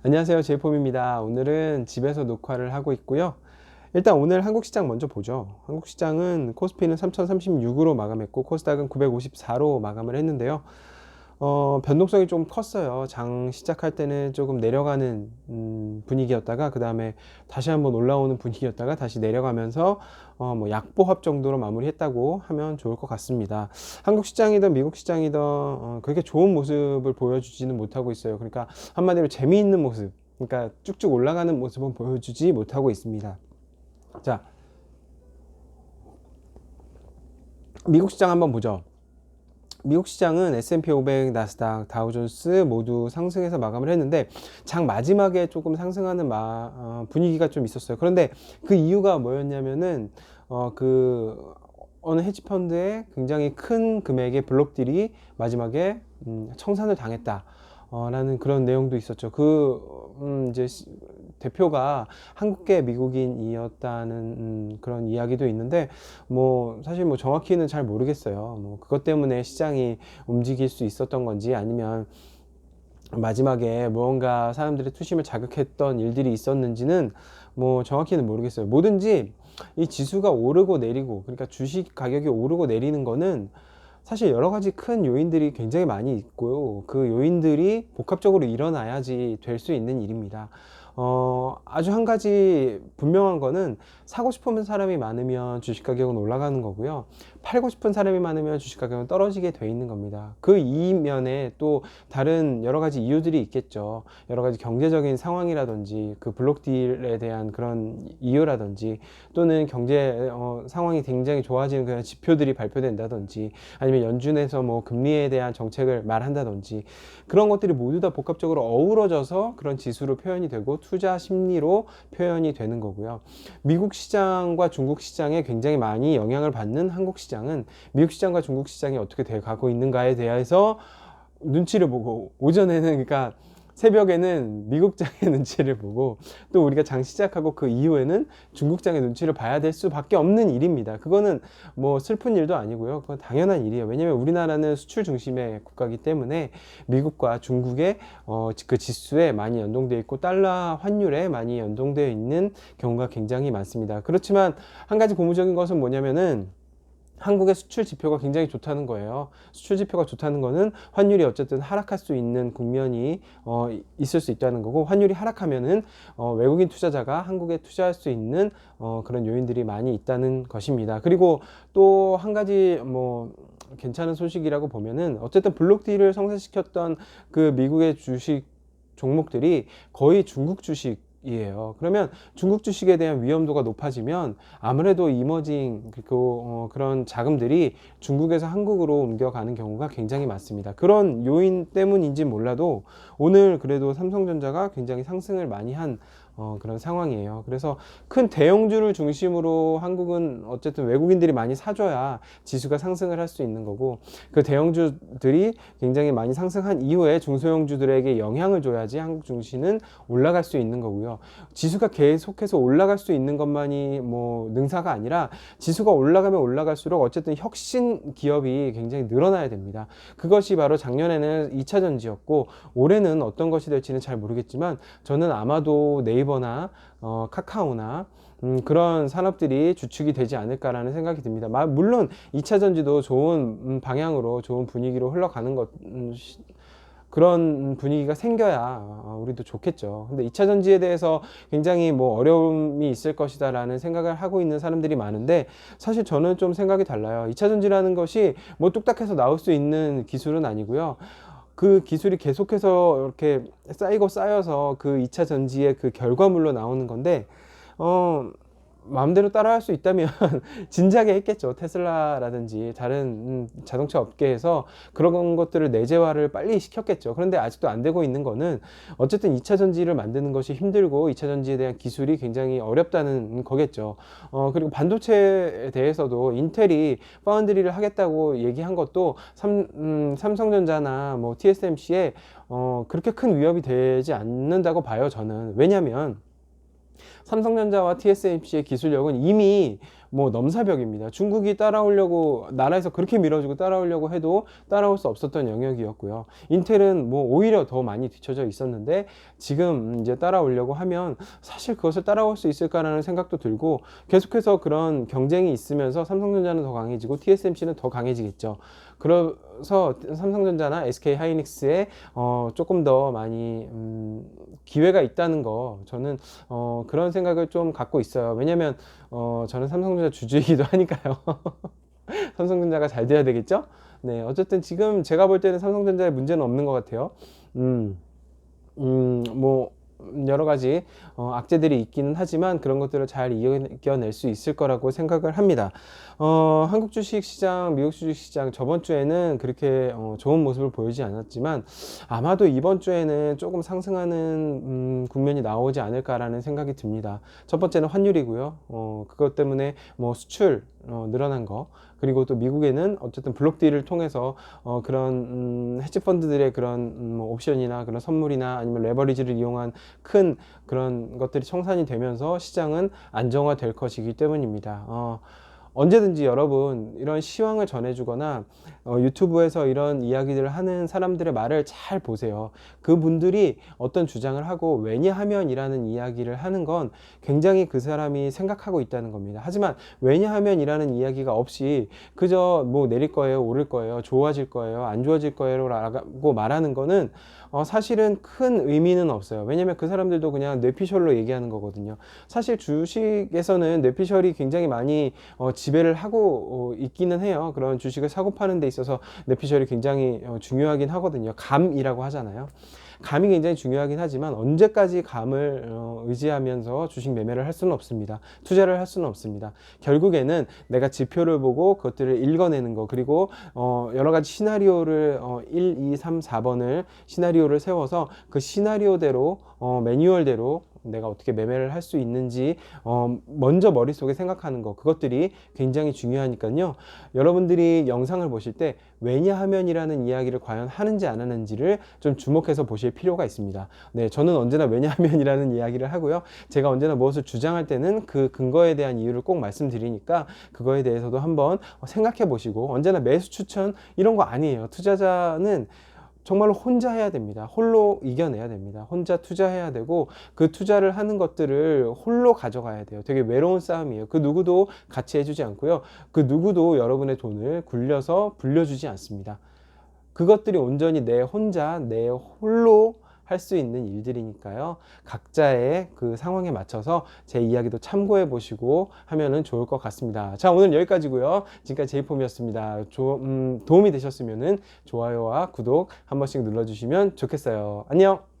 안녕하세요, 제이폼입니다. 오늘은 집에서 녹화를 하고 있고요. 일단 오늘 한국 시장 먼저 보죠. 한국 시장은 코스피는 3036으로 마감했고 코스닥은 954로 마감을 했는데요. 변동성이 좀 컸어요. 장 시작할 때는 조금 내려가는 분위기였다가 그 다음에 다시 한번 올라오는 분위기였다가 다시 내려가면서 뭐 약보합 정도로 마무리했다고 하면 좋을 것 같습니다. 한국 시장이든 미국 시장이든 그렇게 좋은 모습을 보여주지는 못하고 있어요. 그러니까 한마디로 재미있는 모습, 그러니까 쭉쭉 올라가는 모습은 보여주지 못하고 있습니다. 자, 미국 시장 한번 보죠. 미국 시장은 S&P 500, 나스닥, 다우존스 모두 상승해서 마감을 했는데 장 마지막에 조금 상승하는 분위기가 좀 있었어요. 그런데 그 이유가 뭐였냐면은 어느 헤지펀드의 굉장히 큰 금액의 블록들이 마지막에 청산을 당했다. 라는 그런 내용도 있었죠. 이제 대표가 한국계 미국인이었다는 그런 이야기도 있는데, 뭐, 사실 뭐 정확히는 잘 모르겠어요. 뭐, 그것 때문에 시장이 움직일 수 있었던 건지 아니면 마지막에 무언가 사람들의 투심을 자극했던 일들이 있었는지는 뭐 정확히는 모르겠어요. 뭐든지 이 지수가 오르고 내리고, 그러니까 주식 가격이 오르고 내리는 거는 사실 여러 가지 큰 요인들이 굉장히 많이 있고요. 그 요인들이 복합적으로 일어나야지 될 수 있는 일입니다. 아주 한 가지 분명한 거는 사고 싶은 사람이 많으면 주식 가격은 올라가는 거고요. 팔고 싶은 사람이 많으면 주식 가격은 떨어지게 돼 있는 겁니다. 그 이면에 또 다른 여러 가지 이유들이 있겠죠. 여러 가지 경제적인 상황이라든지 그 블록 딜에 대한 그런 이유라든지 또는 경제 상황이 굉장히 좋아지는 그런 지표들이 발표된다든지 아니면 연준에서 뭐 금리에 대한 정책을 말한다든지 그런 것들이 모두 다 복합적으로 어우러져서 그런 지수로 표현이 되고 투자 심리로 표현이 되는 거고요. 미국 시장과 중국 시장에 굉장히 많이 영향을 받는 한국 시장은 미국 시장과 중국 시장이 어떻게 돼 가고 있는가에 대해서 눈치를 보고 오전에는 그러니까 새벽에는 미국장의 눈치를 보고 또 우리가 장 시작하고 그 이후에는 중국장의 눈치를 봐야 될 수밖에 없는 일입니다. 그거는 뭐 슬픈 일도 아니고요. 그건 당연한 일이에요. 왜냐면 우리나라는 수출 중심의 국가이기 때문에 미국과 중국의 그 지수에 많이 연동되어 있고 달러 환율에 많이 연동되어 있는 경우가 굉장히 많습니다. 그렇지만 한 가지 고무적인 것은 뭐냐면은 한국의 수출 지표가 굉장히 좋다는 거예요. 수출 지표가 좋다는 거는 환율이 어쨌든 하락할 수 있는 국면이 있을 수 있다는 거고, 환율이 하락하면은 외국인 투자자가 한국에 투자할 수 있는 그런 요인들이 많이 있다는 것입니다. 그리고 또 한 가지 뭐 괜찮은 소식이라고 보면은 어쨌든 블록딜을 성사시켰던 그 미국의 주식 종목들이 거의 중국 주식이에요. 그러면 중국 주식에 대한 위험도가 높아지면 아무래도 이머징 그리고 그런 자금들이 중국에서 한국으로 옮겨가는 경우가 굉장히 많습니다. 그런 요인 때문인지 몰라도 오늘 그래도 삼성전자가 굉장히 상승을 많이 한 그런 상황이에요. 그래서 큰 대형주를 중심으로 한국은 어쨌든 외국인들이 많이 사줘야 지수가 상승을 할 수 있는 거고, 그 대형주들이 굉장히 많이 상승한 이후에 중소형주들에게 영향을 줘야지 한국 증시는 올라갈 수 있는 거고요. 지수가 계속해서 올라갈 수 있는 것만이 뭐 능사가 아니라 지수가 올라가면 올라갈수록 어쨌든 혁신 기업이 굉장히 늘어나야 됩니다. 그것이 바로 작년에는 2차 전지였고 올해는 어떤 것이 될지는 잘 모르겠지만 저는 아마도 네이버나 카카오나 그런 산업들이 주축이 되지 않을까라는 생각이 듭니다. 물론 2차 전지도 좋은 방향으로 좋은 분위기로 흘러가는 그런 분위기가 생겨야 우리도 좋겠죠. 근데 2차 전지에 대해서 굉장히 뭐 어려움이 있을 것이다라는 생각을 하고 있는 사람들이 많은데 사실 저는 좀 생각이 달라요. 2차 전지라는 것이 뭐 뚝딱해서 나올 수 있는 기술은 아니고요. 그 기술이 계속해서 이렇게 쌓이고 쌓여서 그 2차 전지의 그 결과물로 나오는 건데, 어, 마음대로 따라할 수 있다면 진작에 했겠죠. 테슬라라든지 다른 자동차 업계에서 그런 것들을 내재화를 빨리 시켰겠죠. 그런데 아직도 안 되고 있는 거는 어쨌든 2차 전지를 만드는 것이 힘들고 2차 전지에 대한 기술이 굉장히 어렵다는 거겠죠. 그리고 반도체에 대해서도 인텔이 파운드리를 하겠다고 얘기한 것도 삼성전자나 뭐 TSMC에 그렇게 큰 위협이 되지 않는다고 봐요, 저는. 왜냐면 삼성전자와 TSMC의 기술력은 이미 뭐 넘사벽입니다. 중국이 따라오려고 나라에서 그렇게 밀어주고 따라오려고 해도 따라올 수 없었던 영역이었고요. 인텔은 뭐 오히려 더 많이 뒤처져 있었는데 지금 이제 따라오려고 하면 사실 그것을 따라올 수 있을까라는 생각도 들고, 계속해서 그런 경쟁이 있으면서 삼성전자는 더 강해지고 TSMC는 더 강해지겠죠. 그래서 삼성전자나 SK 하이닉스에 조금 더 많이 기회가 있다는 거, 저는 그런 생각을 좀 갖고 있어요. 왜냐면 저는 삼성전자 주주이기도 하니까요. 삼성전자가 잘 돼야 되겠죠? 네, 어쨌든 지금 제가 볼 때는 삼성전자에 문제는 없는 것 같아요. 음, 뭐 여러 가지 악재들이 있기는 하지만 그런 것들을 잘 이겨낼 수 있을 거라고 생각을 합니다. 한국 주식시장, 미국 주식시장 저번 주에는 그렇게 좋은 모습을 보이지 않았지만 아마도 이번 주에는 조금 상승하는 국면이 나오지 않을까라는 생각이 듭니다. 첫 번째는 환율이고요. 그것 때문에 뭐 수출 늘어난 거, 그리고 또 미국에는 어쨌든 블록딜을 통해서 그런 헤지 펀드들의 그런 뭐 옵션이나 그런 선물이나 아니면 레버리지를 이용한 큰 그런 것들이 청산이 되면서 시장은 안정화될 것이기 때문입니다. 언제든지 여러분 이런 시황을 전해주거나 유튜브에서 이런 이야기들을 하는 사람들의 말을 잘 보세요. 그분들이 어떤 주장을 하고 왜냐하면이라는 이야기를 하는 건 굉장히 그 사람이 생각하고 있다는 겁니다. 하지만 왜냐하면이라는 이야기가 없이 그저 뭐 내릴 거예요, 오를 거예요, 좋아질 거예요, 안 좋아질 거예요 라고 말하는 거는 사실은 큰 의미는 없어요. 왜냐면 그 사람들도 그냥 뇌피셜로 얘기하는 거거든요. 사실 주식에서는 뇌피셜이 굉장히 많이 지배를 하고 있기는 해요. 그런 주식을 사고 파는 데 있어서 뇌피셜이 굉장히 중요하긴 하거든요. 감이라고 하잖아요. 감이 굉장히 중요하긴 하지만 언제까지 감을 의지하면서 주식 매매를 할 수는 없습니다. 투자를 할 수는 없습니다. 결국에는 내가 지표를 보고 그것들을 읽어내는 거, 그리고 여러 가지 시나리오를 1, 2, 3, 4번을 시나리오를 세워서 그 시나리오대로 매뉴얼대로 내가 어떻게 매매를 할 수 있는지 먼저 머릿속에 생각하는 거, 그것들이 굉장히 중요하니까요. 여러분들이 영상을 보실 때 왜냐하면이라는 이야기를 과연 하는지 안 하는지를 좀 주목해서 보실 필요가 있습니다. 네, 저는 언제나 왜냐하면이라는 이야기를 하고요. 제가 언제나 무엇을 주장할 때는 그 근거에 대한 이유를 꼭 말씀드리니까 그거에 대해서도 한번 생각해 보시고, 언제나 매수 추천 이런 거 아니에요. 투자자는 정말로 혼자 해야 됩니다. 홀로 이겨내야 됩니다. 혼자 투자해야 되고 그 투자를 하는 것들을 홀로 가져가야 돼요. 되게 외로운 싸움이에요. 그 누구도 같이 해주지 않고요. 그 누구도 여러분의 돈을 굴려서 불려주지 않습니다. 그것들이 온전히 내 혼자, 내 홀로 할 수 있는 일들이니까요. 각자의 그 상황에 맞춰서 제 이야기도 참고해 보시고 하면은 좋을 것 같습니다. 자, 오늘 여기까지고요. 지금까지 제이폼이었습니다. 도움이 되셨으면은 좋아요와 구독 한 번씩 눌러주시면 좋겠어요. 안녕!